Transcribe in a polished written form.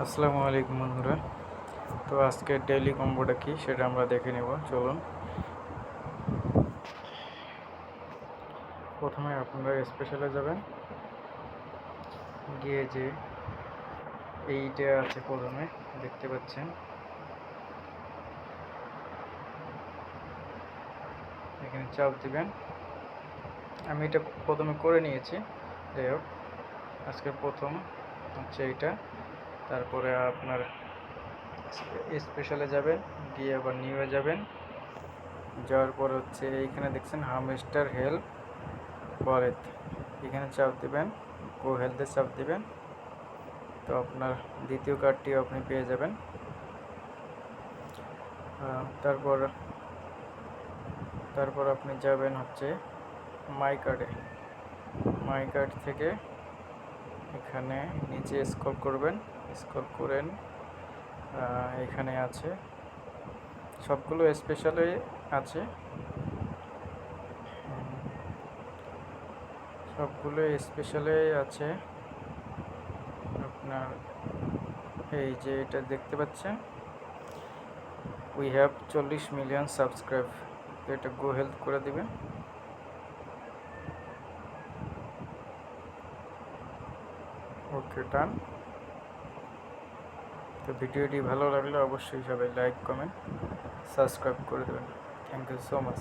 আসসালামু আলাইকুম বন্ধুরা। তো আজকে ডেইলি কম্বোটা কি সেটা আমরা দেখে নেব। চলুন, প্রথমে আপনারা স্পেশালে যাবেন, গিয়ে যে এইটা আছে প্রথমে দেখতে পাচ্ছেন, এখানে চাপ দিবেন। আমি এটা প্রথমে করে নিয়েছি, যাই হোক আজকে প্রথম হচ্ছে এইটা। তারপরে আপনার স্পেশালে যাবেন, গিয়ে আবার নিউয়ে যাবেন। যাওয়ার পর হচ্ছে এইখানে দেখছেন হামস্টার হেল্প ওয়ালেট, এখানে চাপ দিবেন, গো হেলথে চাপ দিবেন। তো আপনার দ্বিতীয় কার্ডটিও আপনি পেয়ে যাবেন। তারপর তারপর আপনি যাবেন হচ্ছে মাই কার্ডে। মাই কার্ড থেকে এখানে নিচে স্ক্রল করবেন, স্ক্রল করেন, এখানে আছে সবগুলো স্পেশালে আছে, সবগুলো স্পেশালে আছে। আপনার এই যে এটা দেখতে পাচ্ছেন, উই হ্যাভ 40 মিলিয়ন সাবস্ক্রাইব। তো এটা গো হেলথ করে দিবেন। ওকে, ডান। তো ভিডিওটি ভালো লাগলে অবশ্যই সবাই লাইক, কমেন্ট, সাবস্ক্রাইব করে দেবেন। Thank you so much.